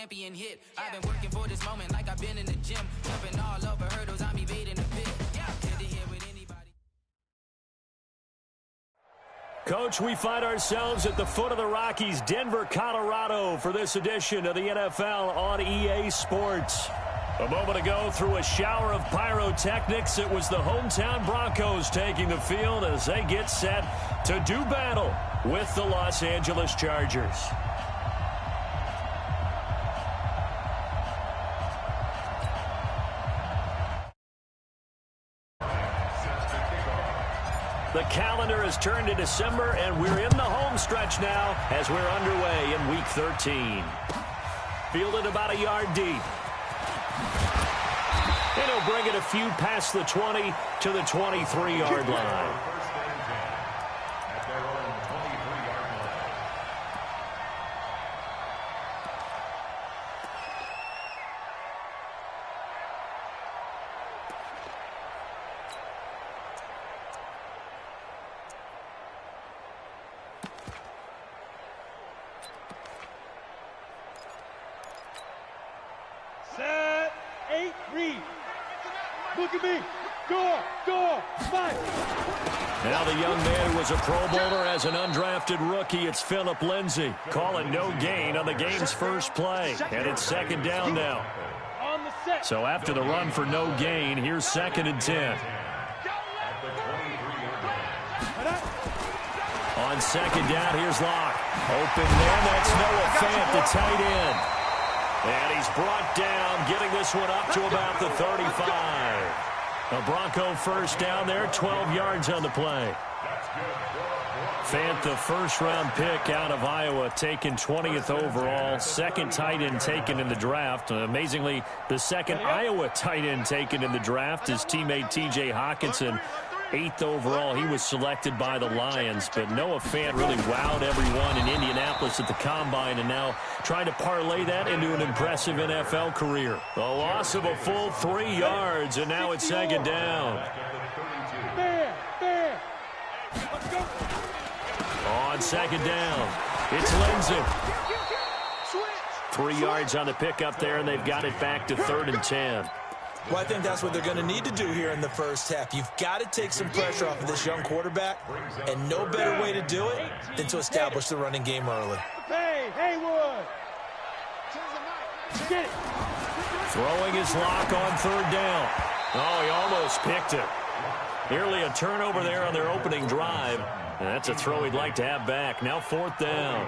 champion hit. I've been working for this moment like I've been in the gym. Jumping all over hurdles, I'm evading the pit. Coach, we find ourselves at the foot of the Rockies, Denver, Colorado, for this edition of the NFL on EA Sports. A moment ago, through a shower of pyrotechnics, it was the hometown Broncos taking the field as they get set to do battle with the Los Angeles Chargers. The calendar has turned to December, and we're in the home stretch now as we're underway in Week 13. Fielded about a yard deep. And he'll bring it a few past the 20 to the 23-yard line. Now the young man who was a Pro Bowler as an undrafted rookie, it's Phillip Lindsay. Calling no gain on the game's first play. And it's second down now. So after the run for no gain, here's 2nd and 10. On second down, here's Locke. Open man, that's Noah Fant, the tight end. And he's brought down, getting this one up to about the 35. A Bronco first down there, 12 yards on the play. Fant, the first-round pick out of Iowa, taken 20th overall. Second tight end taken in the draft. Amazingly, the second Iowa tight end taken in the draft. His teammate T.J. Hawkinson, 8th overall. He was selected by the Lions. But Noah Fant really wowed everyone in Indianapolis at the Combine, and now trying to parlay that into an impressive NFL career. The loss of a full 3 yards, and now it's second down. On second down, it's Lindsay. 3 yards on the pickup there, and they've got it back to 3rd and 10. Well, I think that's what they're going to need to do here in the first half. You've got to take some pressure off of this young quarterback, and no better way to do it than to establish the running game early. Hey, Haywood! Get it. Throwing his Lock on 3rd down. Oh, he almost picked it. Nearly a turnover there on their opening drive. And that's a throw he'd like to have back. Now 4th down.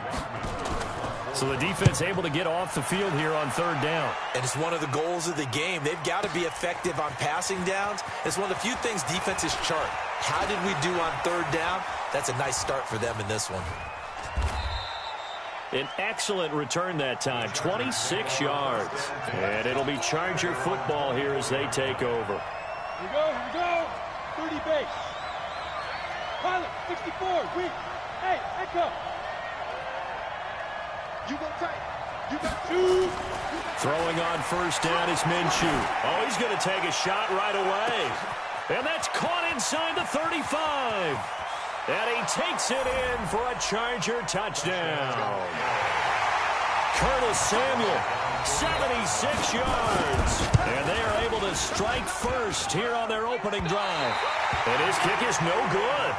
So the defense able to get off the field here on 3rd down. And it's one of the goals of the game. They've got to be effective on passing downs. It's one of the few things defenses chart. How did we do on 3rd down? That's a nice start for them in this one. An excellent return that time, 26 yards. And it'll be Charger football here as they take over. Here we go. 30 base. Pilot, 64, weak. Hey, echo. You go tight. You got 2. Throwing on 1st down is Minshew. Oh, he's going to take a shot right away. And that's caught inside the 35. And he takes it in for a Charger touchdown. Curtis Samuel, 76 yards. And they are able to strike first here on their opening drive. And his kick is no good.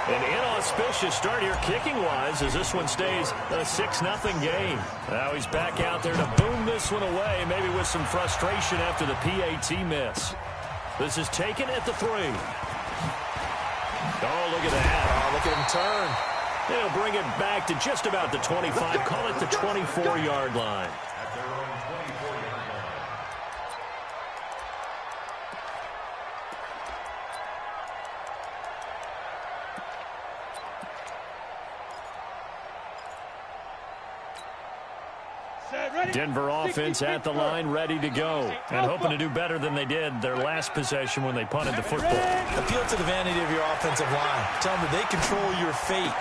An inauspicious start here kicking-wise as this one stays a 6-0 game. Now he's back out there to boom this one away, maybe with some frustration after the PAT miss. This is taken at the 3. Oh, look at that. Oh, look at him turn. They'll bring it back to just about the 25. Call it the 24-yard line. Denver offense at the line, ready to go. And hoping to do better than they did their last possession when they punted the football. Appeal to the vanity of your offensive line. Tell them that they control your fate.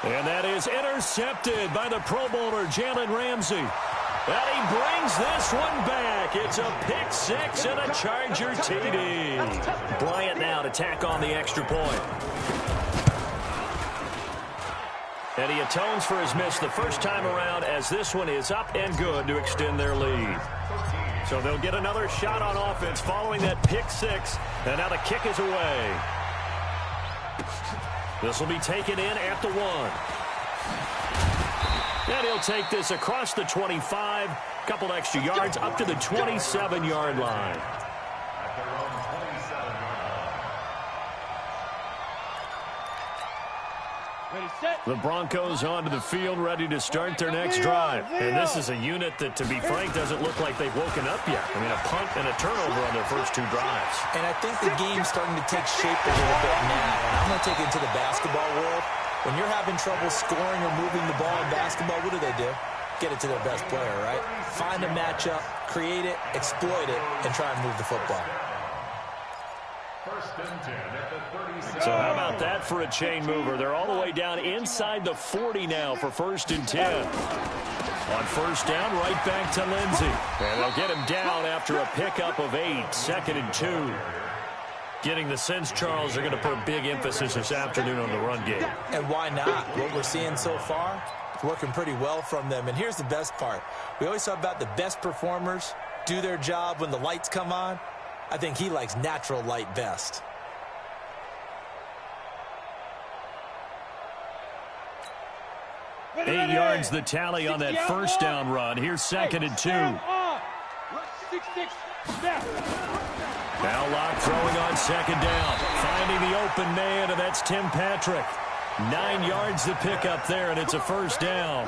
And that is intercepted by the Pro Bowler, Jalen Ramsey. And he brings this one back. It's a pick 6 and a Charger TD. Bryant now to tack on the extra point. And he atones for his miss the first time around as this one is up and good to extend their lead. So they'll get another shot on offense following that pick six. And now the kick is away. This will be taken in at the 1. And he'll take this across the 25. Couple extra yards up to the 27-yard line. The Broncos onto the field, ready to start their next drive. And this is a unit that, to be frank, doesn't look like they've woken up yet. I mean, a punt and a turnover on their first 2 drives. And I think the game's starting to take shape a little bit now. And I'm going to take it into the basketball world. When you're having trouble scoring or moving the ball in basketball, what do? Get it to their best player, right? Find a matchup, create it, exploit it, and try and move the football. So how about that for a chain mover? They're all the way down inside the 40 now for 1st and 10. On first down, right back to Lindsey. And they'll get him down after a pickup of 8, 2nd and 2. Getting the sense, Charles, they're going to put a big emphasis this afternoon on the run game. And why not? What we're seeing so far, it's working pretty well from them. And here's the best part. We always talk about the best performers do their job when the lights come on. I think he likes natural light best. Eight yards the tally on that first down run. Here's 2nd and 2. Now Locke throwing on 2nd down. Finding the open man, and that's Tim Patrick. 9 yards to pick up there, and it's a 1st down.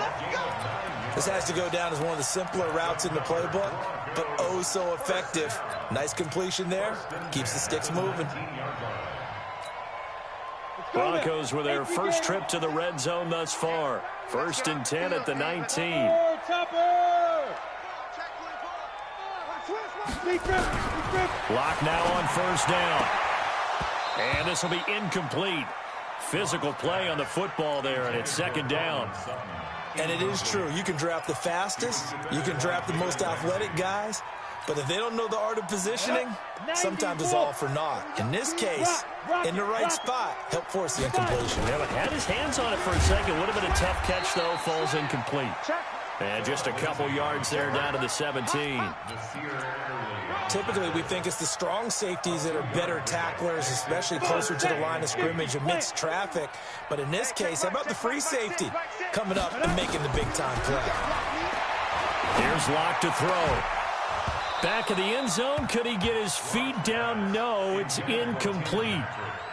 This has to go down as one of the simpler routes in the playbook, but oh so effective. Nice completion there. Keeps the sticks moving. Broncos with their first trip to the red zone thus far. 1st and 10 at the 19. Locke now on 1st down. And this will be incomplete. Physical play on the football there, and it's 2nd down. And it is true. You can draft the fastest. You can draft the most athletic guys. But if they don't know the art of positioning, sometimes it's all for naught. In this case, in the right spot, help force the incompletion. Yeah, but had his hands on it for a second. Would have been a tough catch, though. Falls incomplete. And just a couple yards there down to the 17. Typically, we think it's the strong safeties that are better tacklers, especially closer to the line of scrimmage amidst traffic. But in this case, how about the free safety coming up and making the big-time play? Here's Locke to throw. Back of the end zone. Could he get his feet down? No, it's incomplete.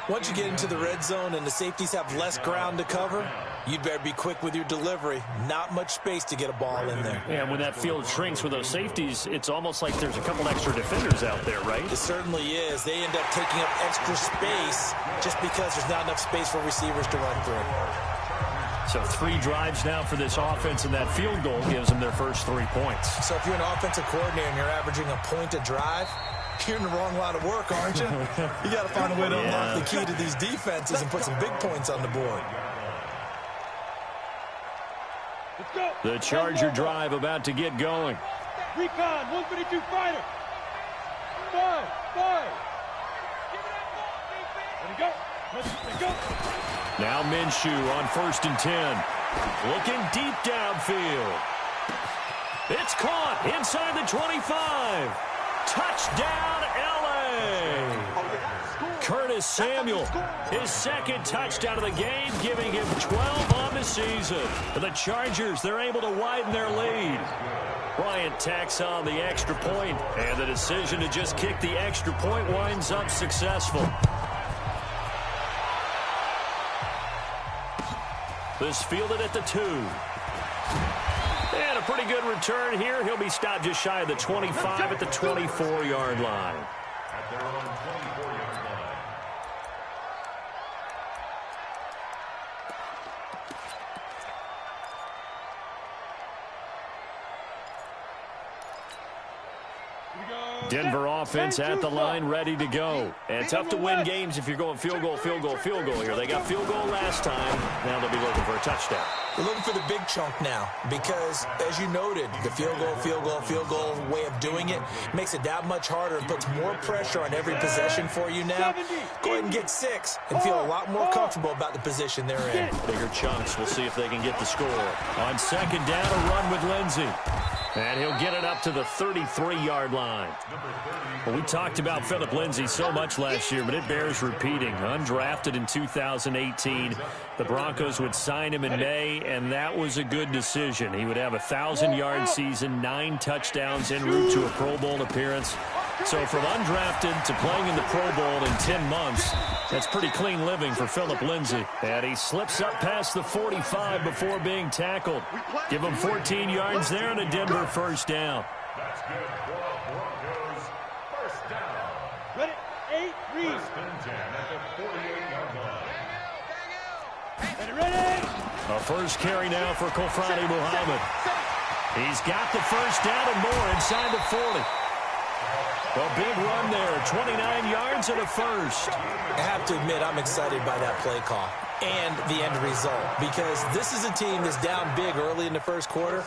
Once you get into the red zone and the safeties have less ground to cover, you'd better be quick with your delivery. Not much space to get a ball in there. Yeah, and when that field shrinks with those safeties, it's almost like there's a couple extra defenders out there, right? It certainly is. They end up taking up extra space just because there's not enough space for receivers to run through. So 3 drives now for this offense, and that field goal gives them their first 3 points. So if you're an offensive coordinator and you're averaging a point a drive, you're in the wrong line of work, aren't you? You got to find a way to unlock the key to these defenses and put some big points on the board. The Charger drive about to get going. Recon, 152 fighter. 5. Let it go. Let it go. Now Minshew on 1st and 10. Looking deep downfield. It's caught inside the 25. Touchdown, L.A. Curtis Samuel, his 2nd touchdown of the game, giving him 12 on the season. And the Chargers, they're able to widen their lead. Bryant tacks on the extra point, and the decision to just kick the extra point winds up successful. This fielded at the 2. And a pretty good return here. He'll be stopped just shy of the 25 at the 24-yard line. At their own 24-yard line. Denver offense at the line, ready to go. And tough to win games if you're going field goal here. They got field goal last time. Now they'll be looking for a touchdown. We're looking for the big chunk now because, as you noted, the field goal way of doing it makes it that much harder and puts more pressure on every possession for you now. Go ahead and get 6 and feel a lot more comfortable about the position they're in. Bigger chunks. We'll see if they can get the score. On second down, a run with Lindsey. And he'll get it up to the 33-yard line. Well, we talked about Phillip Lindsay so much last year, but it bears repeating. Undrafted in 2018. The Broncos would sign him in May, and that was a good decision. He would have a 1,000-yard season, 9 touchdowns en route to a Pro Bowl appearance. So from undrafted to playing in the Pro Bowl in 10 months, that's pretty clean living for Phillip Lindsay. And he slips up past the 45 before being tackled. Give him 14 yards there and a Denver first down. That's good. Broncos first down. Ready? 8, read. First and 10 at the 48-yard line. Ready? A first carry now for Kofrani Muhammad. He's got the first down and more inside the 40. A big run there, 29 yards and a first. I have to admit, I'm excited by that play call and the end result because this is a team that's down big early in the first quarter,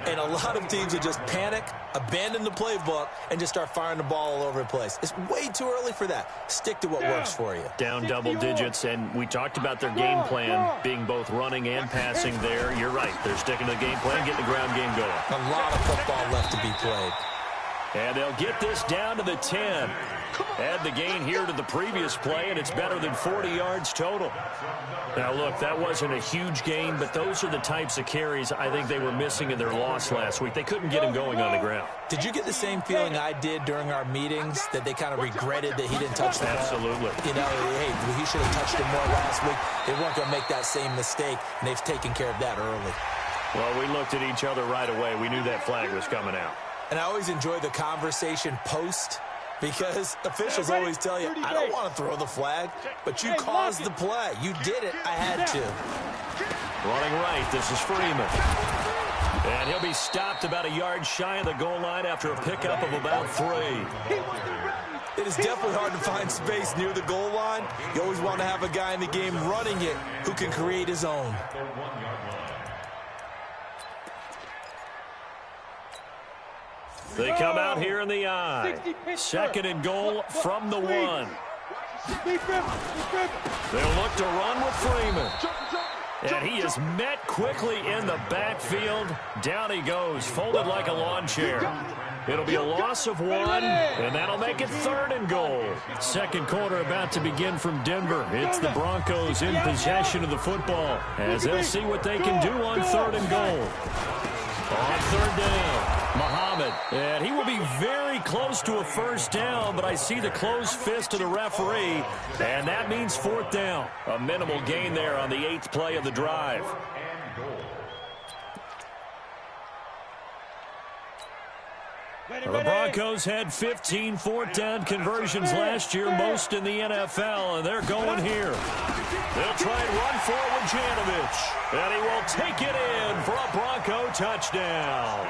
and a lot of teams that just panic, abandon the playbook, and just start firing the ball all over the place. It's way too early for that. Stick to what works for you. Down double digits, and we talked about their game plan being both running and passing there. You're right. They're sticking to the game plan, getting the ground game going. A lot of football left to be played. And they'll get this down to the 10. Add the gain here to the previous play, and it's better than 40 yards total. Now, look, that wasn't a huge gain, but those are the types of carries I think they were missing in their loss last week. They couldn't get him going on the ground. Did you get the same feeling I did during our meetings, that they kind of regretted that he didn't touch the ball? Absolutely. You know, hey, he should have touched it more last week. They weren't going to make that same mistake, and they've taken care of that early. Well, we looked at each other right away. We knew that flag was coming out. And I always enjoy the conversation post because officials always tell you, I don't want to throw the flag, but you caused the play. You did it. I had to. Running right, this is Freeman. And he'll be stopped about a yard shy of the goal line after a pickup of about 3. It is definitely hard to find space near the goal line. You always want to have a guy in the game running it who can create his own. They come out here in the I. Second and goal from the 1. They'll look to run with Freeman. And he is met quickly in the backfield. Down he goes, folded like a lawn chair. It'll be a loss of 1, and that'll make it 3rd and goal. Second quarter about to begin from Denver. It's the Broncos in possession of the football as they'll see what they can do on 3rd and goal. On 3rd down, Muhammad, and he will be very close to a first down, but I see the closed fist of the referee, and that means 4th down. A minimal gain there on the 8th play of the drive. The Broncos had 15 4th down conversions last year, most in the NFL, and they're going here. They'll try and run forward Janovich, and he will take it in for a Bronco touchdown.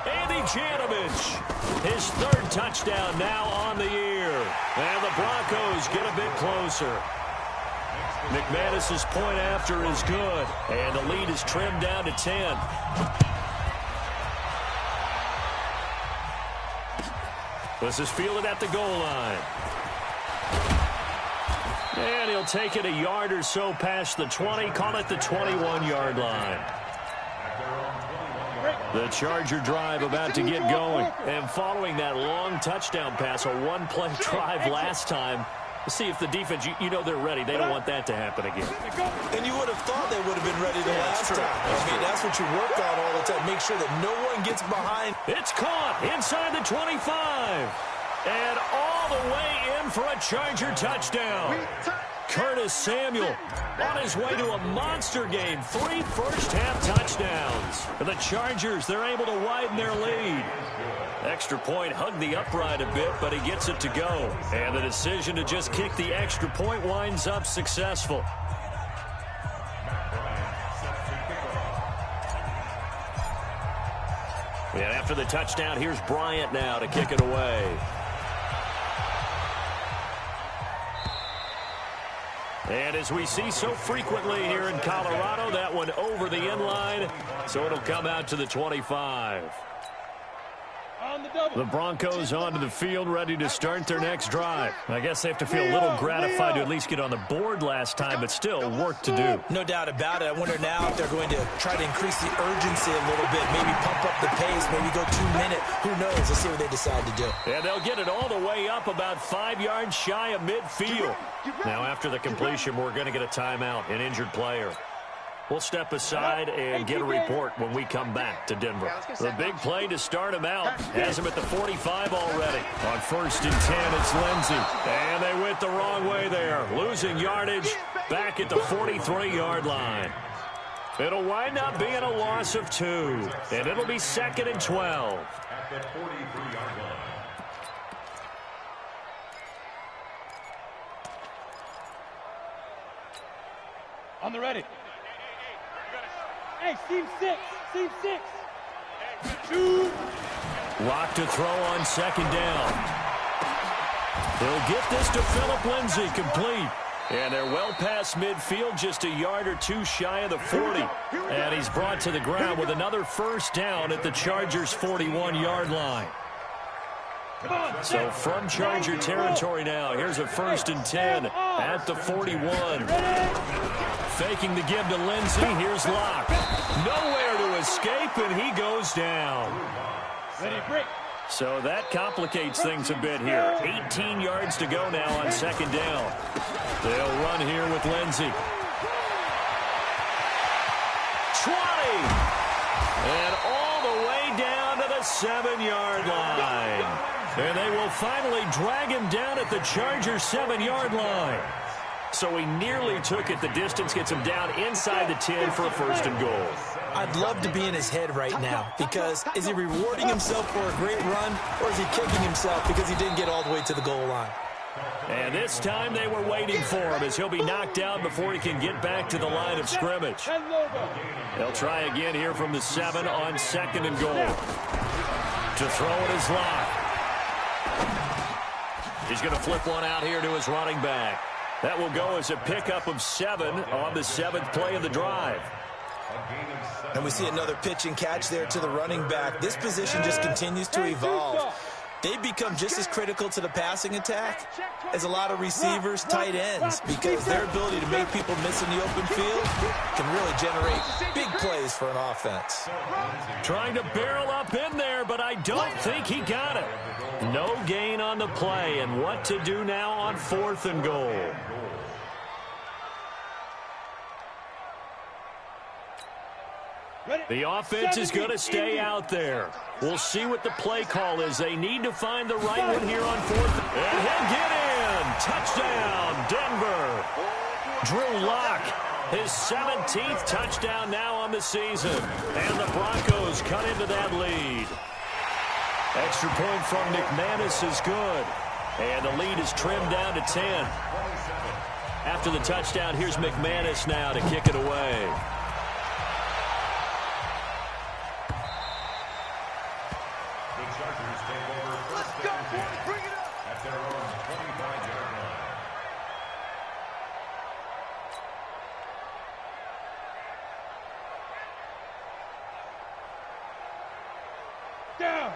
Andy Janovich, his 3rd touchdown now on the year, and the Broncos get a bit closer. McManus's point after is good, and the lead is trimmed down to 10. This is fielded at the goal line. And he'll take it a yard or so past the 20, call it the 21-yard line. The Charger drive about to get going. And following that long touchdown pass, a one-play drive last time, see if the defense, you know they're ready. They don't want that to happen again. And you would have thought they would have been ready the last time. I mean, that's what you work on all the time. Make sure that no one gets behind. It's caught inside the 25. And all the way in for a Charger touchdown. Curtis Samuel on his way to a monster game. 3 first-half touchdowns. And the Chargers, they're able to widen their lead. Extra point hugged the upright a bit, but he gets it to go. And the decision to just kick the extra point winds up successful. And after the touchdown, here's Bryant now to kick it away. And as we see so frequently here in Colorado, that one over the end line, so it'll come out to the 25. The Broncos onto the field, ready to start their next drive. I guess they have to feel a little gratified to at least get on the board last time, but still work to do. No doubt about it. I wonder now if they're going to try to increase the urgency a little bit, maybe pump up the pace, maybe go 2 minute. Who knows? Let's see what they decide to do. And they'll get it all the way up about 5 yards shy of midfield. Now after the completion, we're going to get a timeout, an injured player. We'll step aside and get a report when we come back to Denver. The big play to start him out has him at the 45 already. On 1st and 10, it's Lindsey. And they went the wrong way there. Losing yardage back at the 43-yard line. It'll wind up being a loss of 2. And it'll be 2nd and 12. At the 43-yard line. On the ready. Hey, seam 6. Seam 6. 2. Lock to throw on 2nd down. He'll get this to Phillip Lindsay, complete. And they're well past midfield, just a yard or 2 shy of the 40. And he's brought to the ground with another 1st down at the Chargers' 41-yard line. So from Charger territory now, here's a 1st and 10 at the 41. Faking the give to Lindsey. Here's Locke. Nowhere to escape, and he goes down. So that complicates things a bit here. 18 yards to go now on 2nd down. They'll run here with Lindsey. 20. And all the way down to the 7-yard line. And they will finally drag him down at the Chargers' 7-yard line. So he nearly took it the distance, gets him down inside the 10 for a 1st and goal. I'd love to be in his head right now, because is he rewarding himself for a great run, or is he kicking himself because he didn't get all the way to the goal line? And this time they were waiting for him, as he'll be knocked down before he can get back to the line of scrimmage. They'll try again here from the 7 on 2nd and goal. To throw it is Locke. He's going to flip one out here to his running back. That will go as a pickup of 7 on the 7th play of the drive. And we see another pitch and catch there to the running back. This position just continues to evolve. They become just as critical to the passing attack as a lot of receivers, tight ends, because their ability to make people miss in the open field can really generate big plays for an offense. Trying to barrel up in there, but I don't think he got it. No gain on the play, and what to do now on 4th and goal. The offense is going to stay out there. We'll see what the play call is. They need to find the right one here on 4th. And he'll get in. Touchdown, Denver. Drew Lock, his 17th touchdown now on the season. And the Broncos cut into that lead. Extra point from McManus is good. And the lead is trimmed down to 10. After the touchdown, here's McManus now to kick it away.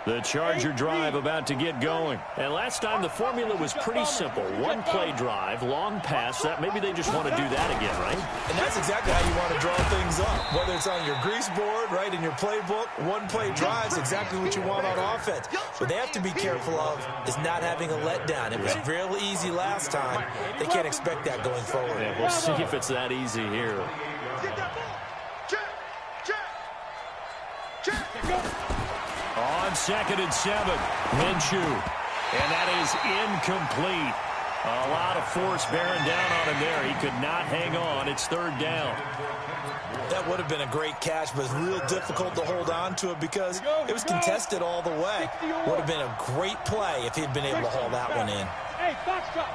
The Charger drive about to get going. And last time the formula was pretty simple. One play drive, long pass. That maybe they just want to do that again, right? And that's exactly how you want to draw things up. Whether it's on your grease board, right, in your playbook, one play drive is exactly what you want on offense. What they have to be careful of is not having a letdown. It was real easy last time. They can't expect that going forward. Yeah, we'll see if it's that easy here. On 2nd and 7, Minshew. And that is incomplete. A lot of force bearing down on him there. He could not hang on. It's 3rd down. That would have been a great catch, but it's real difficult to hold on to it because it was contested all the way. Would have been a great play if he'd been able to haul that one in. Hey, box drop.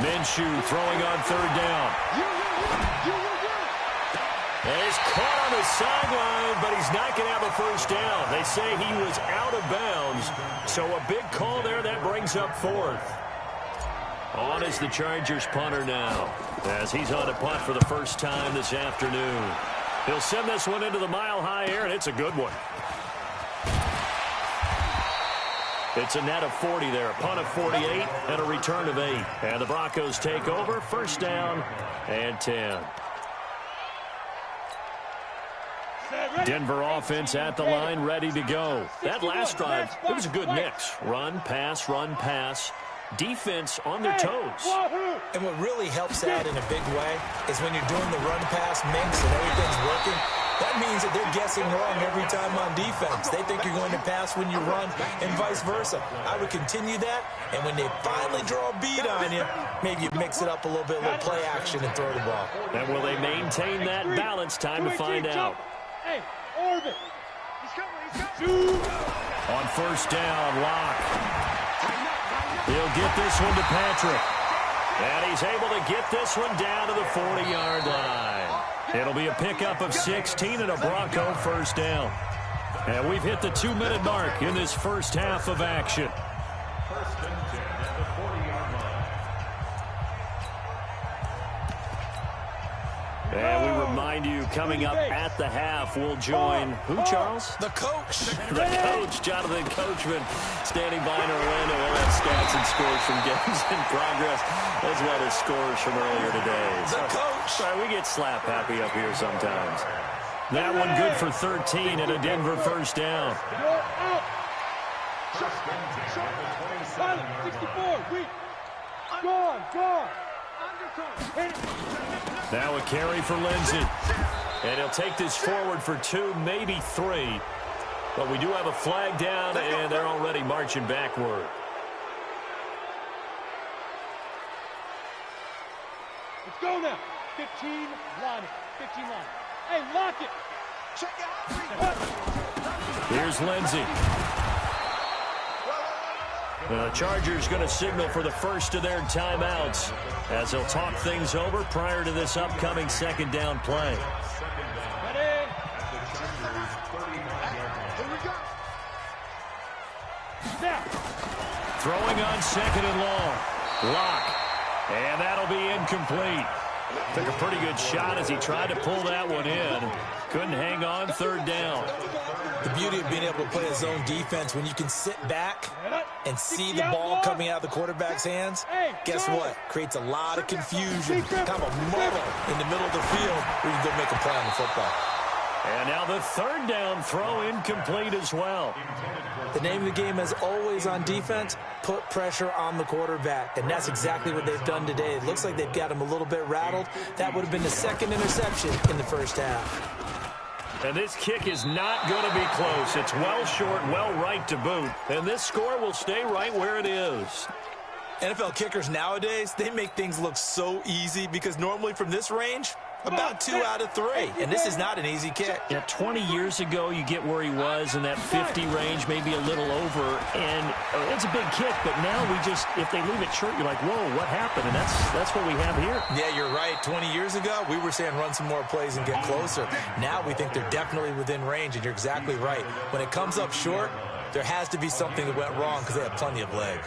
Minshew throwing on 3rd down. And he's caught on the sideline, but he's not going to have a first down. They say he was out of bounds, so a big call there. That brings up fourth. On is the Chargers punter now, as he's on to punt for the first time this afternoon. He'll send this one into the mile-high air, and it's a good one. It's a net of 40 there, a punt of 48, and a return of 8. And the Broncos take over, first down and 10. Denver offense at the line, ready to go. That last drive, it was a good mix. Run, pass. Defense on their toes. And what really helps out in a big way is when you're doing the run-pass mix and everything's working, that means that they're guessing wrong every time on defense. They think you're going to pass when you run and vice versa. I would continue that, and when they finally draw a beat on you, maybe you mix it up a little bit, a little play action, and throw the ball. And will they maintain that balance? Time to find out. Hey, Orbit. He's On first down, Locke. He'll get this one to Patrick. And he's able to get this one down to the 40-yard line. It'll be a pickup of 16 and a Bronco first down. And we've hit the 2-minute mark in this first half of action. First and 10 at the 40-yard line. And we remind you, coming up at the half, we'll join who, Charles? The coach. The coach, Jonathan Coachman, standing by in Orlando. We'll have stats and scores from games in progress, as well as scores from earlier today. The coach. Sorry, we get slap happy up here sometimes. That one good for 13 and a Denver first down. You're out. Pilot, 64, weak. Gone. Now a carry for Lindsey. And he'll take this forward for 2, maybe 3. But we do have a flag down, and they're already marching backward. Let's go now. 15 line. Hey, lock it. Here's Lindsey. The Chargers going to signal for the first of their timeouts as they'll talk things over prior to this upcoming second down play. Ready? Now. Throwing on second and long. Lock. And that'll be incomplete. Took a pretty good shot as he tried to pull that one in. Couldn't hang on, third down. The beauty of being able to play a zone defense, when you can sit back and see the ball coming out of the quarterback's hands, guess what? Creates a lot of confusion, kind of a muddle in the middle of the field where you can go make a play on the football. And now the third down throw incomplete as well. The name of the game is always on defense, put pressure on the quarterback. And that's exactly what they've done today. It looks like they've got him a little bit rattled. That would have been the second interception in the first half. And this kick is not going to be close. It's well short, well right to boot. And this score will stay right where it is. NFL kickers nowadays, they make things look so easy because normally from this range, about 2 out of 3. And this is not an easy kick. Yeah, 20 years ago, you get where he was in that 50 range, maybe a little over. And it's a big kick, but now we just, if they leave it short, you're like, whoa, what happened? And that's what we have here. Yeah, you're right. 20 years ago, we were saying run some more plays and get closer. Now we think they're definitely within range, and you're exactly right. When it comes up short, there has to be something that went wrong because they have plenty of leg.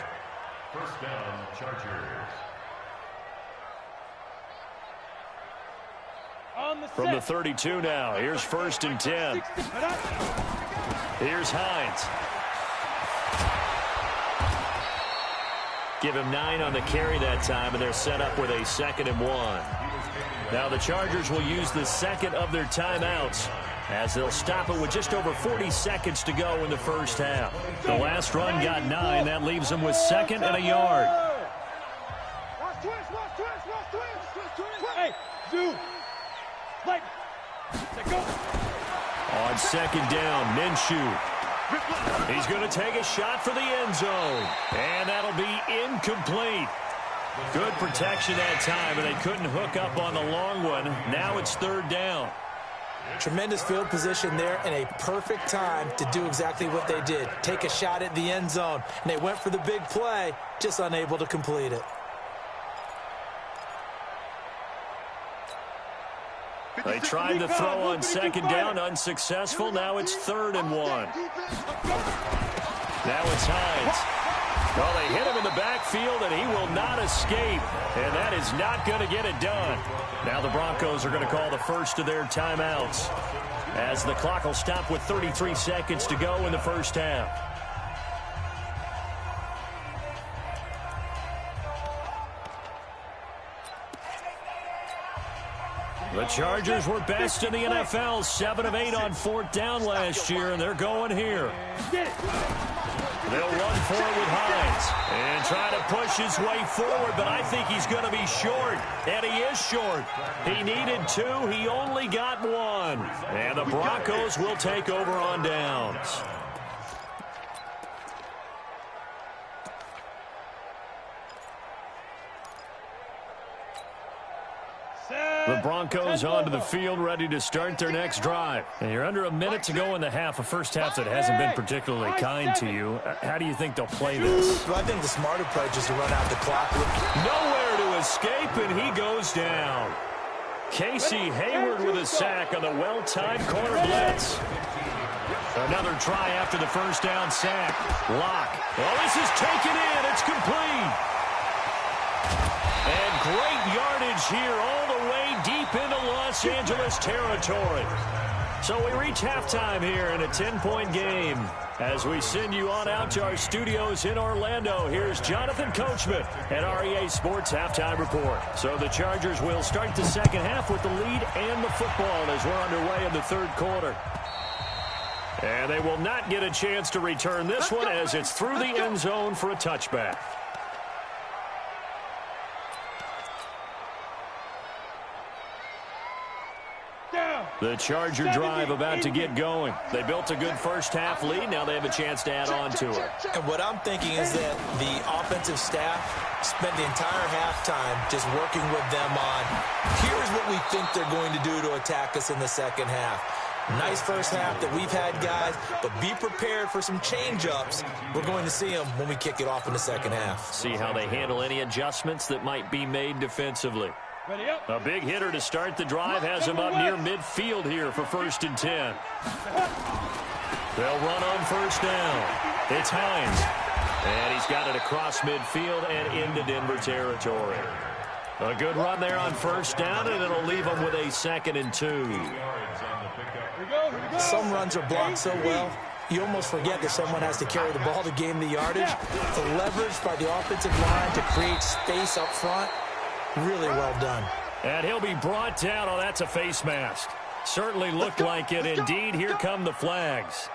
First down, Chargers. From the 32 now, here's first and 10. Here's Hines. Give him 9 on the carry that time, and they're set up with a 2nd and 1. Now the Chargers will use the second of their timeouts as they'll stop it with just over 40 seconds to go in the first half. The last run got 9. That leaves them with 2nd and a yard. Hey, Zoo. On 2nd down, Minshew. He's going to take a shot for the end zone. And that'll be incomplete. Good protection that time, and they couldn't hook up on the long one. Now it's 3rd down. Tremendous field position there and a perfect time to do exactly what they did. Take a shot at the end zone. And they went for the big play, just unable to complete it. They tried the throw on second down, unsuccessful. Now it's 3rd and 1. Now it's Hines. Well, they hit him in the backfield, and he will not escape. And that is not going to get it done. Now the Broncos are going to call the first of their timeouts, as the clock will stop with 33 seconds to go in the first half. The Chargers were best in the NFL, 7 of 8 on 4th down last year, and they're going here. They'll run for it with Hines and try to push his way forward, but I think he's going to be short, and he is short. He needed 2. He only got 1, and the Broncos will take over on downs. The Broncos onto the field, ready to start their next drive. And you're under a minute to go in the half, a first half that hasn't been particularly kind to you. How do you think they'll play this? Well, I think the smart approach is to run out the clock. Nowhere to escape, and he goes down. Casey Hayward with a sack on the well-timed corner blitz. Another try after the first down sack. Lock. Well, this is taken in. It's complete. And great yardage here all the way deep into Los Angeles territory. So we reach halftime here in a 10-point game. As we send you on out to our studios in Orlando, here's Jonathan Coachman at REA Sports Halftime Report. So the Chargers will start the second half with the lead and the football as we're underway in the third quarter. And they will not get a chance to return this one as it's through the end zone for a touchback. The Charger drive about to get going. They built a good first half lead. Now they have a chance to add on to it. And what I'm thinking is that the offensive staff spent the entire halftime just working with them on, here's what we think they're going to do to attack us in the second half. Nice first half that we've had, guys, but be prepared for some change-ups. We're going to see them when we kick it off in the second half. See how they handle any adjustments that might be made defensively. A big hitter to start the drive has him up near midfield here for 1st and 10. They'll run on first down. It's Hines. And he's got it across midfield and into Denver territory. A good run there on first down, and it'll leave them with a 2nd and 2. Some runs are blocked so well, you almost forget that someone has to carry the ball to gain the yardage. The leverage by the offensive line to create space up front, really well done. And he'll be brought down. Oh, that's a face mask. Certainly looked like it. Indeed, here come the flags.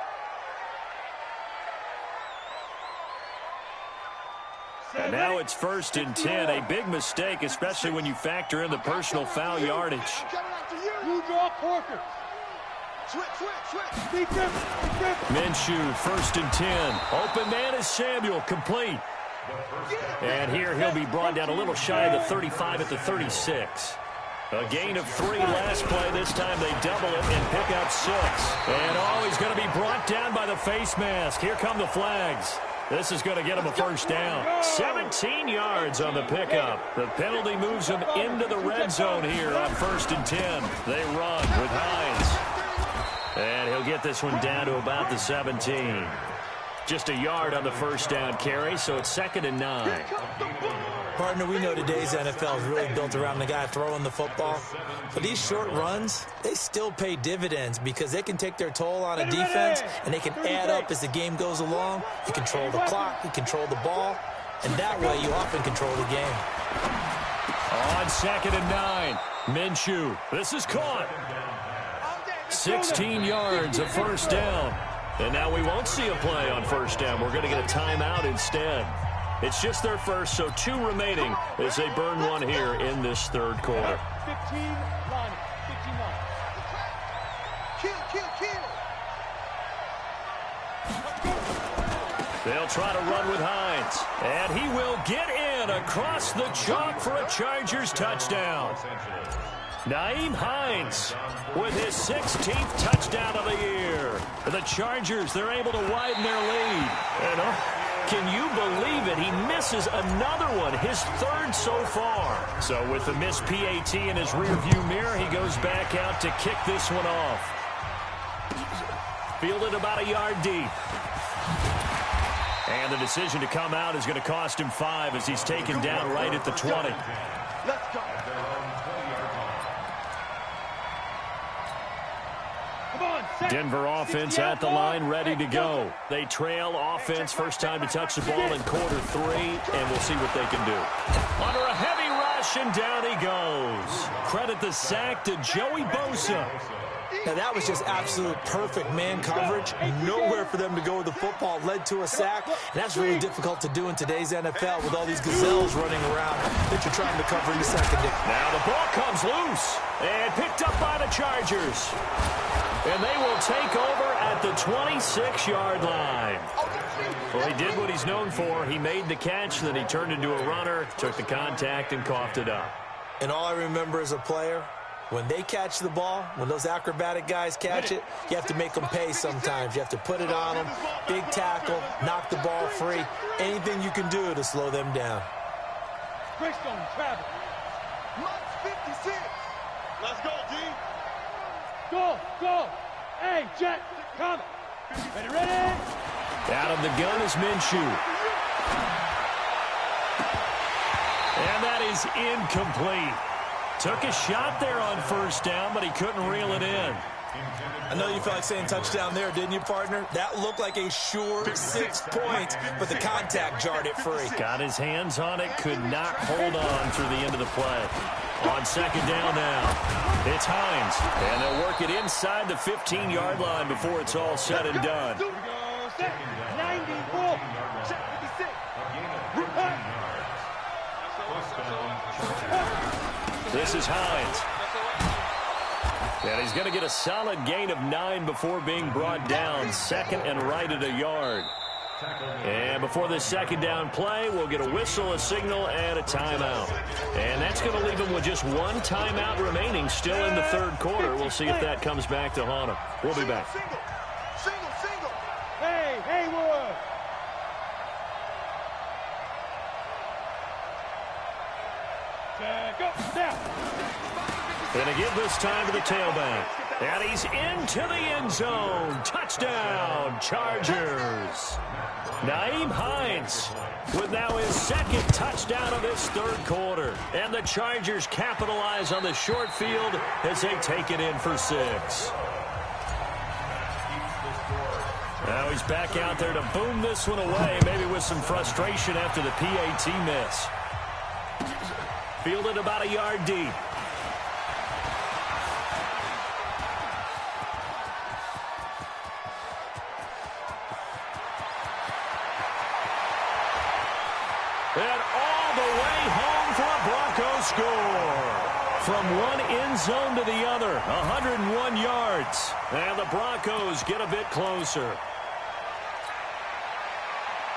And now it's 1st and 10. A big mistake, especially when you factor in the personal foul yardage. You draw Porker. Minshew, 1st and 10. Open man is Samuel, complete. And here he'll be brought down a little shy of the 35 at the 36. A gain of 3 last play. This time they double it and pick up 6. And he's going to be brought down by the face mask. Here come the flags. This is going to get him a first down. 17 yards on the pickup. The penalty moves him into the red zone here on 1st and 10. They run with Hines. And he'll get this one down to about the 17. Just a yard on the first down carry, so it's 2nd and 9. Partner, we know today's NFL is really built around the guy throwing the football. But these short runs, they still pay dividends because they can take their toll on a defense, and they can add up as the game goes along. You control the clock, you control the ball, and that way you often control the game. On 2nd and 9, Minshew. This is caught. 16 yards, a first down. And now we won't see a play on first down. We're going to get a timeout instead. It's just their first, so 2 remaining as they burn one here in this third quarter. 15 line. 15 line. Kill. They'll try to run with Hines. And he will get in across the chalk for a Chargers touchdown. Nyheim Hines with his 16th touchdown of the year. The Chargers, they're able to widen their lead. And can you believe it? He misses another one, his third so far. So with the missed PAT in his rearview mirror, he goes back out to kick this one off. Fielded about a yard deep. And the decision to come out is going to cost him 5 as he's taken down right at the 20. Let's go. Denver offense at the line, ready to go. They trail offense, first time to touch the ball in quarter 3, and we'll see what they can do. Under a heavy rush, and down he goes. Credit the sack to Joey Bosa. Now, that was just absolute perfect man coverage. Nowhere for them to go with the football. Led to a sack. And that's really difficult to do in today's NFL with all these gazelles running around that you're trying to cover in the secondary. Now the ball comes loose and picked up by the Chargers. And they will take over at the 26-yard line. Well, he did what he's known for. He made the catch, then he turned into a runner, took the contact, and coughed it up. And all I remember as a player, when they catch the ball, when those acrobatic guys catch it, you have to make them pay sometimes. You have to put it on them, big tackle, knock the ball free, anything you can do to slow them down. Greystone, travel. Mike 56. Let's go, G. Go, go. Hey, Jet, come. Ready? Out of the gun is Minshew. And that is incomplete. Took a shot there on first down, but he couldn't reel it in. I know you felt like saying touchdown there, didn't you, partner? That looked like a sure 6 points, but the contact jarred it free. Got his hands on it, could not hold on through the end of the play. On second down now, it's Hines. And they'll work it inside the 15-yard line before it's all said and done. 94. This is Hines. And he's going to get a solid gain of 9 before being brought down. Second and right at a yard. And before this second down play, we'll get a whistle, a signal, and a timeout. And that's going to leave him with just one timeout remaining still in the third quarter. We'll see if that comes back to haunt him. We'll be back. Single. Hey, Haywood. Go, now. Going to give this time to the tailback. And he's into the end zone. Touchdown, Chargers. Nyheim Hines with now his second touchdown of this third quarter. And the Chargers capitalize on the short field as they take it in for 6. Now he's back out there to boom this one away, maybe with some frustration after the PAT miss. Fielded about a yard deep. And all the way home for a Broncos score. From one end zone to the other, 101 yards. And the Broncos get a bit closer.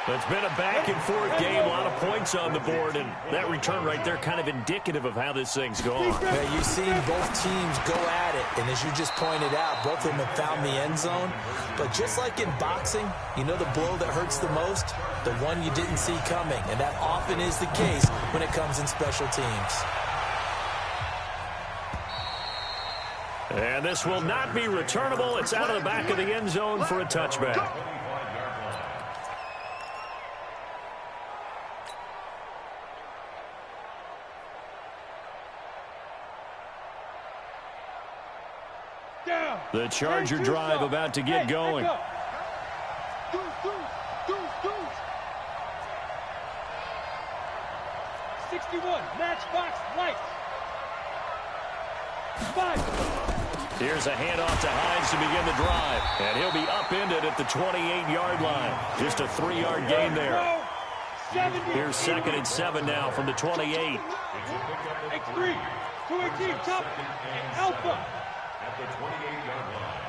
It's been a back-and-forth game, a lot of points on the board, and that return right there kind of indicative of how this thing's going. Yeah, you've seen both teams go at it, and as you just pointed out, both of them have found the end zone. But just like in boxing, you know the blow that hurts the most? The one you didn't see coming, and that often is the case when it comes in special teams. And this will not be returnable. It's out of the back of the end zone for a touchback. The Charger drive about to get going. 61, matchbox light. 5. Here's a handoff to Hines to begin the drive. And he'll be upended at the 28-yard line. Just a 3-yard gain there. Here's second and 7 now from the 28. X3, 218, top, Alpha. At the 28-yard line.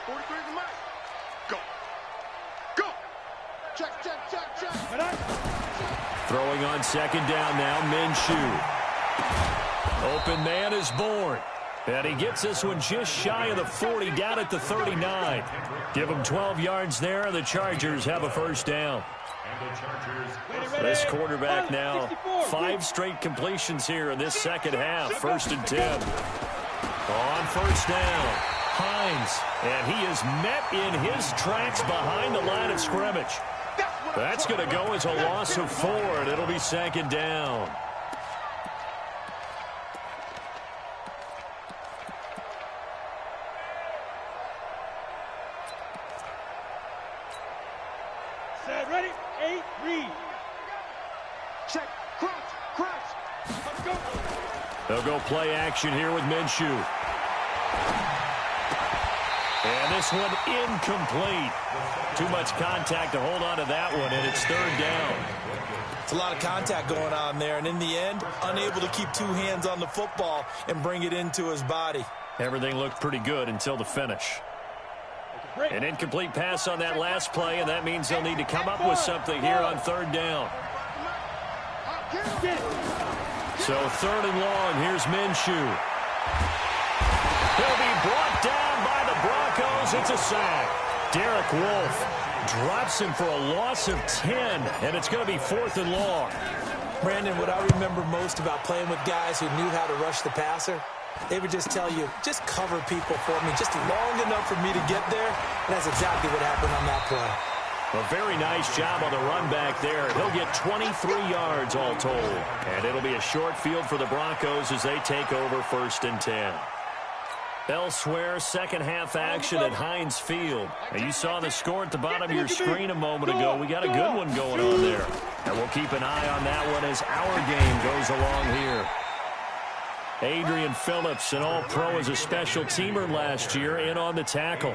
43 is the mark. Go. Go. Check. Throwing on second down now, Minshew. Open man is born. And he gets this one just shy of the 40, down at the 39. Give him 12 yards there, and the Chargers have a first down. This quarterback now, 5 straight completions here in this second half. 1st and 10. On first down, Hines. And he is met in his tracks behind the line of scrimmage. That's going to go as a loss of 4, and it'll be 2nd down. Set, ready, 8, read. Check, crouch. Let's go. They'll go play action here with Minshew. And this one incomplete. Too much contact to hold on to that one, and it's 3rd down. It's a lot of contact going on there, and in the end, unable to keep 2 hands on the football and bring it into his body. Everything looked pretty good until the finish. An incomplete pass on that last play, and that means they'll need to come up with something here on 3rd down. So 3rd and long, here's Minshew. He'll be brought down by the Broncos. It's a sack. Derek Wolfe drops him for a loss of 10, and it's going to be 4th and long. Brandon, what I remember most about playing with guys who knew how to rush the passer, they would just tell you, just cover people for me, just long enough for me to get there. And that's exactly what happened on that play. A very nice job on the run back there. He'll get 23 yards all told. And it'll be a short field for the Broncos as they take over 1st and 10. Elsewhere, second half action at Heinz Field. And you saw the score at the bottom of your screen a moment ago. We got a good one going on there. And we'll keep an eye on that one as our game goes along here. Adrian Phillips, an all-pro as a special teamer last year, in on the tackle.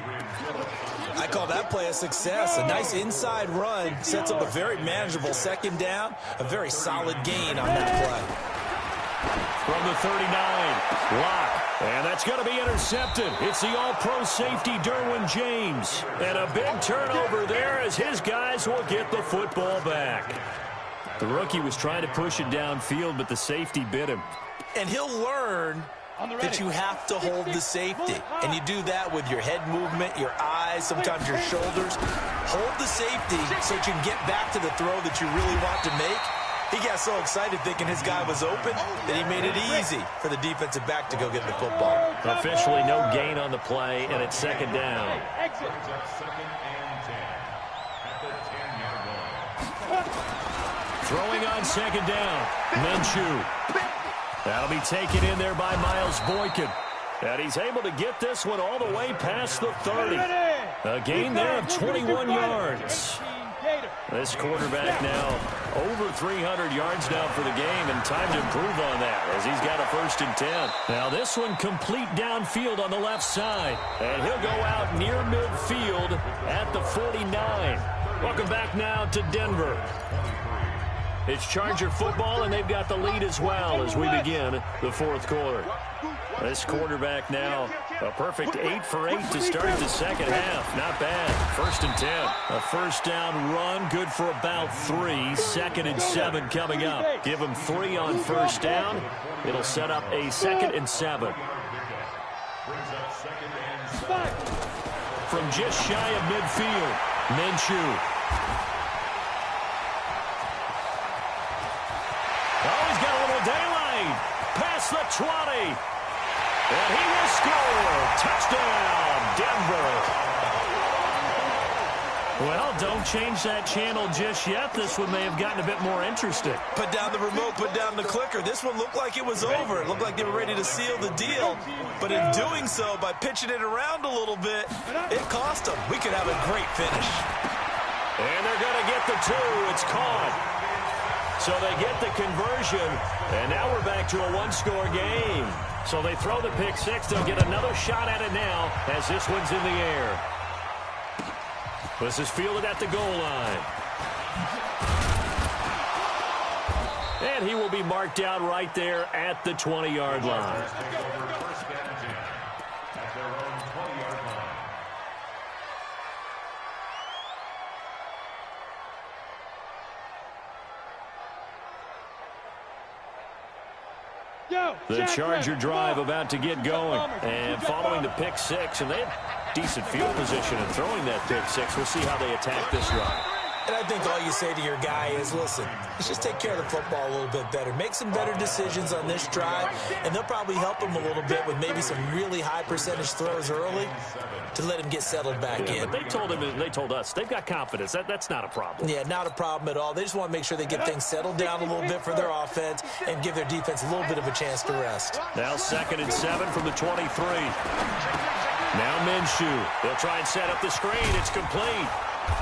I call that play a success. A nice inside run sets up a very manageable 2nd down. A very solid gain on that play. From the 39, Locke. And that's going to be intercepted. It's the all-pro safety, Derwin James. And a big turnover there as his guys will get the football back. The rookie was trying to push it downfield, but the safety bit him. And he'll learn that you have to hold the safety. And you do that with your head movement, your eyes, sometimes your shoulders. Hold the safety so that you can get back to the throw that you really want to make. He got so excited thinking his guy was open that he made it easy for the defensive back to go get the football. Officially no gain on the play, and it's 2nd down. Exit. Throwing on 2nd down, Minshew. That'll be taken in there by Miles Boykin. And he's able to get this one all the way past the 30. A gain there of 21 yards. This quarterback now over 300 yards now for the game, and time to improve on that as he's got a 1st and 10. Now this one complete downfield on the left side, and he'll go out near midfield at the 49. Welcome back now to Denver. It's Charger football, and they've got the lead as well as we begin the 4th quarter. This quarterback now a perfect 8 for 8 to start the second half. Not bad. 1st and 10. A 1st down run, good for about 3. 2nd and 7 coming up. Give them 3 on 1st down. It'll set up a 2nd and 7. From just shy of midfield, Minshew. Oh, he's got a little daylight. Past the 20. And he will score. Touchdown, Denver. Well, don't change that channel just yet. This one may have gotten a bit more interesting. Put down the remote, put down the clicker. This one looked like it was over. It looked like they were ready to seal the deal. But in doing so, by pitching it around a little bit, it cost them. We could have a great finish. And they're going to get the 2. It's caught. So they get the conversion, and now we're back to a 1-score game. So they throw the pick 6. They'll get another shot at it now as this one's in the air. This is fielded at the goal line. And he will be marked down right there at the 20-yard line. The Charger drive about to get going. And following the pick six, and they have decent field position in throwing that pick six. We'll see how they attack this run. And I think all you say to your guy is, listen, let's just take care of the football a little bit better. Make some better decisions on this drive, and they'll probably help him a little bit with maybe some really high percentage throws early to let him get settled back in. But they told us they've got confidence. That's not a problem. Yeah, not a problem at all. They just want to make sure they get things settled down a little bit for their offense and give their defense a little bit of a chance to rest. Now 2nd and 7 from the 23. Now Minshew. They'll try and set up the screen. It's complete.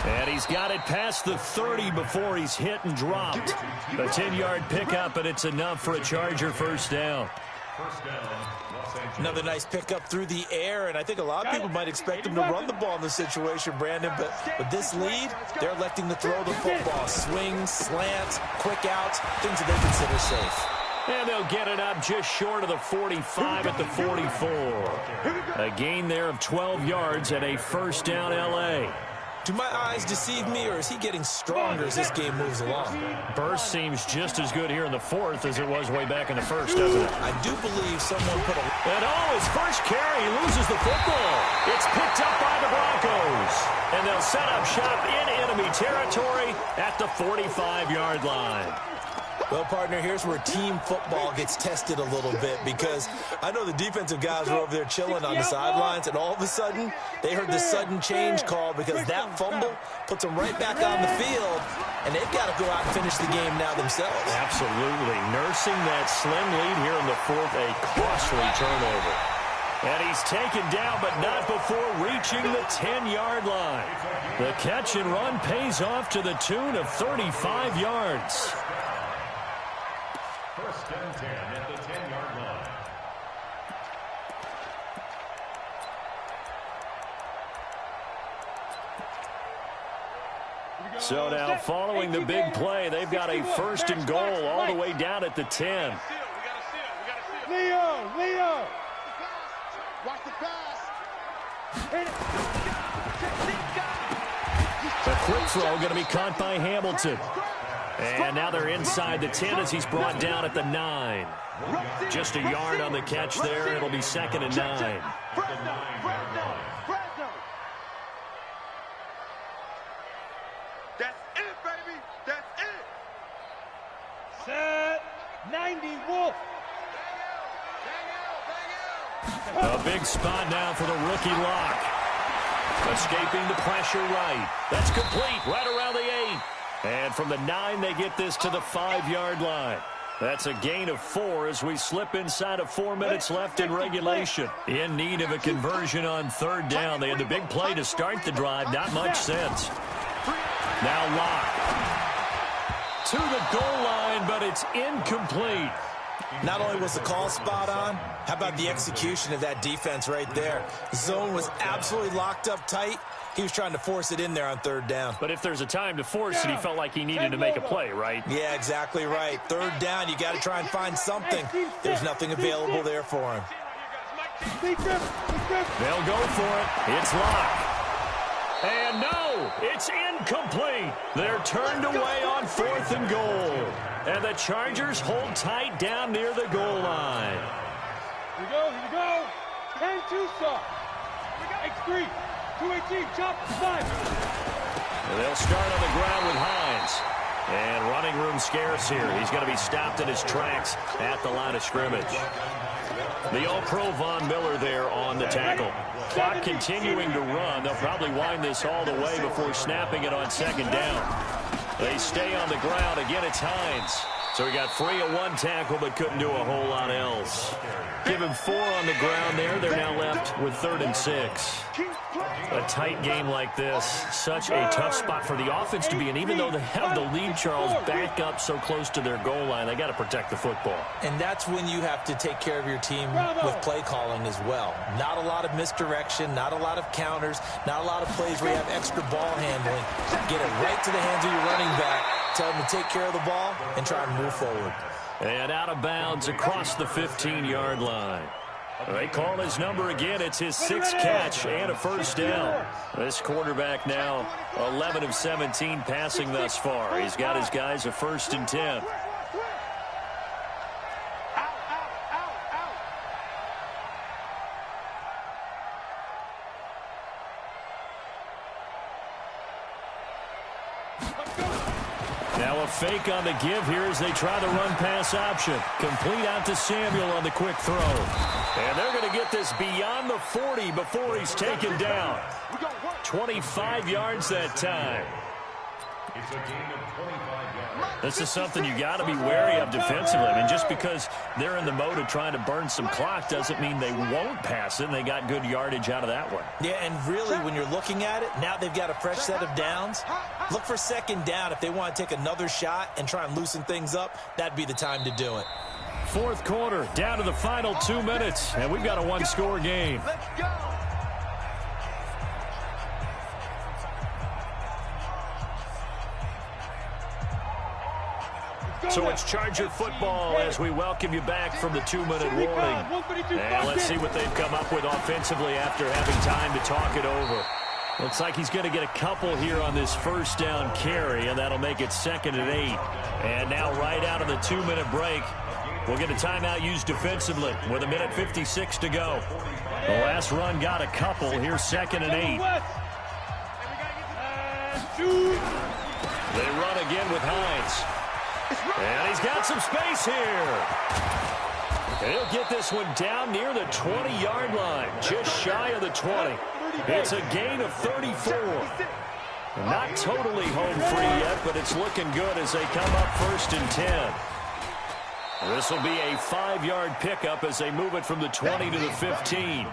And he's got it past the 30 before he's hit and dropped. A 10-yard pickup, and it's enough for a Charger first down. Another nice pickup through the air, and I think a lot of people might expect him to run the ball in this situation, Brandon, but with this lead, they're electing to throw the football. Swings, slants, quick outs, things that they consider safe. And they'll get it up just short of the 45 at the 44. A gain there of 12 yards and a first down L.A. Do my eyes deceive me, or is he getting stronger as this game moves along? Burst seems just as good here in the 4th as it was way back in the 1st, doesn't it? I do believe someone put a... And his first carry, he loses the football. It's picked up by the Broncos. And they'll set up shop in enemy territory at the 45-yard line. Well, partner, here's where team football gets tested a little bit, because I know the defensive guys were over there chilling on the sidelines, and all of a sudden, they heard the sudden change call because that fumble puts them right back on the field, and they've got to go out and finish the game now themselves. Absolutely. Nursing that slim lead here in the 4th, a costly turnover. And he's taken down, but not before reaching the 10-yard line. The catch and run pays off to the tune of 35 yards. 1st and 10 at the 10-yard line. So now following the big play, they've got a 1st and goal all the way down at the 10. Leo! Watch the pass. A quick throw going to be caught by Hamilton. And now they're inside the 10 as he's brought down at the 9. Just a yard on the catch there. It'll be 2nd and 9. That's it, baby. That's it. Set. 90 Wolf. A big spot now for the rookie Lock. Escaping the pressure right. That's complete right around the 8. And from the 9, they get this to the 5-yard line. That's a gain of 4 as we slip inside of 4 minutes left in regulation. In need of a conversion on 3rd down. They had the big play to start the drive. Not much sense. Now Lock. To the goal line, but it's incomplete. Not only was the call spot on, how about the execution of that defense right there? The zone was absolutely locked up tight. He was trying to force it in there on 3rd down. But if there's a time to force it, he felt like he needed to make a play, right? Yeah, exactly right. 3rd down, you got to try and find something. There's nothing available there for him. They'll go for it. It's Lock. And no, it's incomplete. They're turned away on 4th and goal. And the Chargers hold tight down near the goal line. Here we go. 10-2 stop. X3. 218, chop, 5. They'll start on the ground with Hines. And running room scarce here. He's going to be stopped in his tracks at the line of scrimmage. The All-Pro Von Miller there on the tackle. Clock continuing to run. They'll probably wind this all the way before snapping it on 2nd down. They stay on the ground. Again, it's Hines. So he got free of 1 tackle but couldn't do a whole lot else. Give him 4 on the ground there. They're now left with 3rd and 6. A tight game like this, such a tough spot for the offense to be in. Even though they have the lead, Charles, back up so close to their goal line, they got to protect the football. And that's when you have to take care of your team with play calling as well. Not a lot of misdirection, not a lot of counters, not a lot of plays where you have extra ball handling. Get it right to the hands of your running back. Tell them to take care of the ball and try and move forward. And out of bounds across the 15-yard line. They call his number again. It's his 6th catch and a first down. This quarterback now 11 of 17 passing thus far. He's got his guys a 1st and 10. Now a fake on the give here as they try the run-pass option. Complete out to Samuel on the quick throw. And they're going to get this beyond the 40 before he's taken down. 25 yards that time. It's a gain of 25 yards. This is something you got to be wary of defensively. I mean, just because they're in the mode of trying to burn some clock doesn't mean they won't pass it, and they got good yardage out of that one. Yeah, and really, when you're looking at it, now they've got a fresh set of downs. Look for second down. If they want to take another shot and try and loosen things up, that'd be the time to do it. Fourth quarter, down to the final 2 minutes, and we've got a one-score game. Let's go. So it's Charger football as we welcome you back from the 2-minute warning. And let's see what they've come up with offensively after having time to talk it over. Looks like he's going to get a couple here on this first down carry, and that'll make it 2nd and 8. And now right out of the 2-minute break, we'll get a timeout used defensively with 1:56 to go. The last run got a couple. Here's 2nd and 8. They run again with Hines. And he's got some space here. And he'll get this one down near the 20-yard line, just shy of the 20. It's a gain of 34. Not totally home free yet, but it's looking good as they come up 1st and 10. This will be a 5-yard pickup as they move it from the 20 to the 15.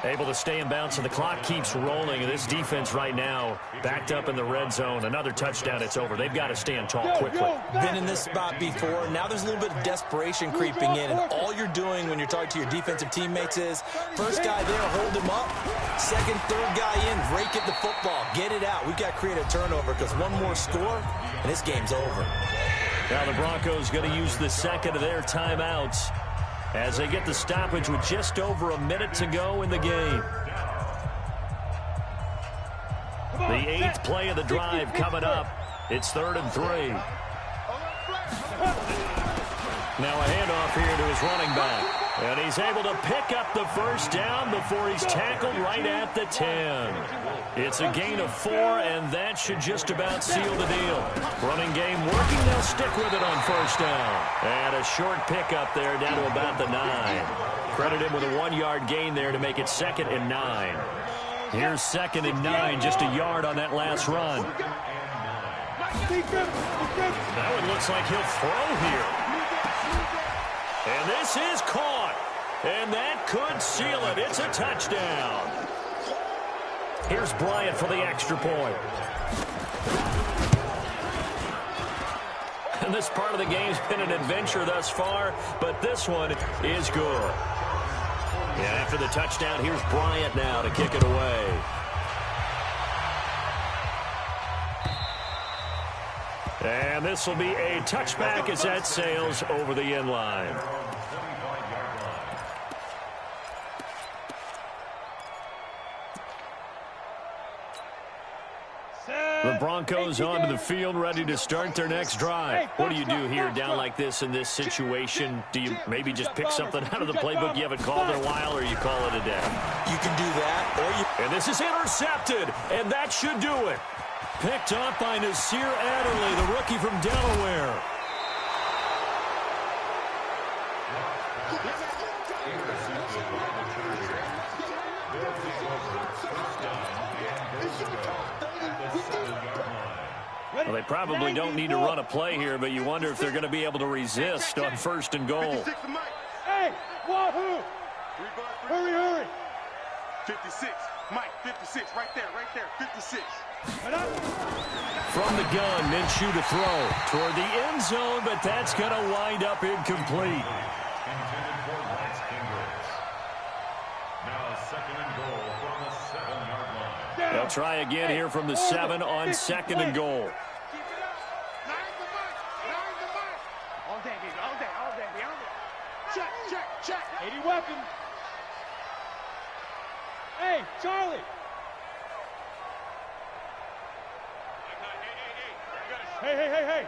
Able to stay in bounds, and the clock keeps rolling. And this defense right now backed up in the red zone. Another touchdown, it's over. They've got to stand tall quickly. Been in this spot before. Now there's a little bit of desperation creeping in. And all you're doing when you're talking to your defensive teammates is, first guy there, hold him up. Second, third guy in, rake at the football. Get it out. We've got to create a turnover because one more score, and this game's over. Now the Broncos going to use the second of their timeouts as they get the stoppage with just over a minute to go in the game. The 8th play of the drive coming up. It's 3rd and 3. Now a handoff here to his running back. And he's able to pick up the first down before he's tackled right at the 10. It's a gain of 4, and that should just about seal the deal. Running game working. They'll stick with it on first down. And a short pickup there down to about the 9. Credit him with a 1-yard gain there to make it 2nd and 9. Here's 2nd and 9, just a yard on that last run. That one looks like he'll throw here. And this is caught. And that could seal it. It's a touchdown. Here's Bryant for the extra point. And this part of the game's been an adventure thus far, but this one is good. And after the touchdown, here's Bryant now to kick it away. And this will be a touchback as that sails over the end line. The Broncos onto the field, ready to start their next drive. What do you do here down like this in this situation? Do you maybe just pick something out of the playbook you haven't called in a while, or you call it a day? You can do that, or you... And this is intercepted, and that should do it. Picked up by Nasir Adderley, the rookie from Delaware. Well, they probably don't need to run a play here, but you wonder if they're going to be able to resist on 1st and goal. Hey, Wahoo! Hurry, hurry! 56, Mike, 56, right there, 56. From the gun, Minshew to throw toward the end zone, but that's going to wind up incomplete. Intended for Lance Ingles. Now 2nd and goal from the 7-yard line. They'll try again here from the 7 on 2nd and goal. All day, baby, all day, all day, all day. Check. 80 weapons. Hey, Charlie. Hey. Hey,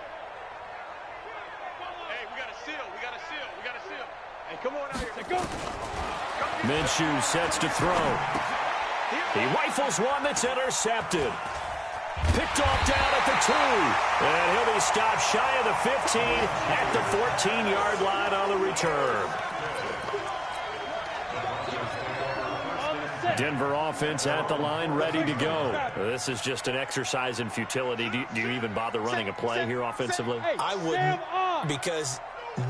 we got a seal. Hey, come on out here. Go. Minshew sets to throw. He rifles one that's intercepted. Picked off down at the 2. And he'll be stopped shy of the 15 at the 14-yard line on the return. Denver offense at the line, ready to go. This is just an exercise in futility. Do you even bother running a play here offensively? I wouldn't, because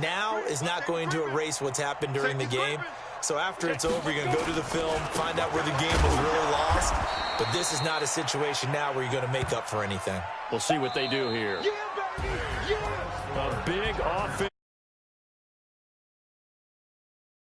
now is not going to erase what's happened during the game. So after it's over, you're going to go to the film, find out where the game was really lost. But this is not a situation now where you're going to make up for anything. We'll see what they do here. A big offense.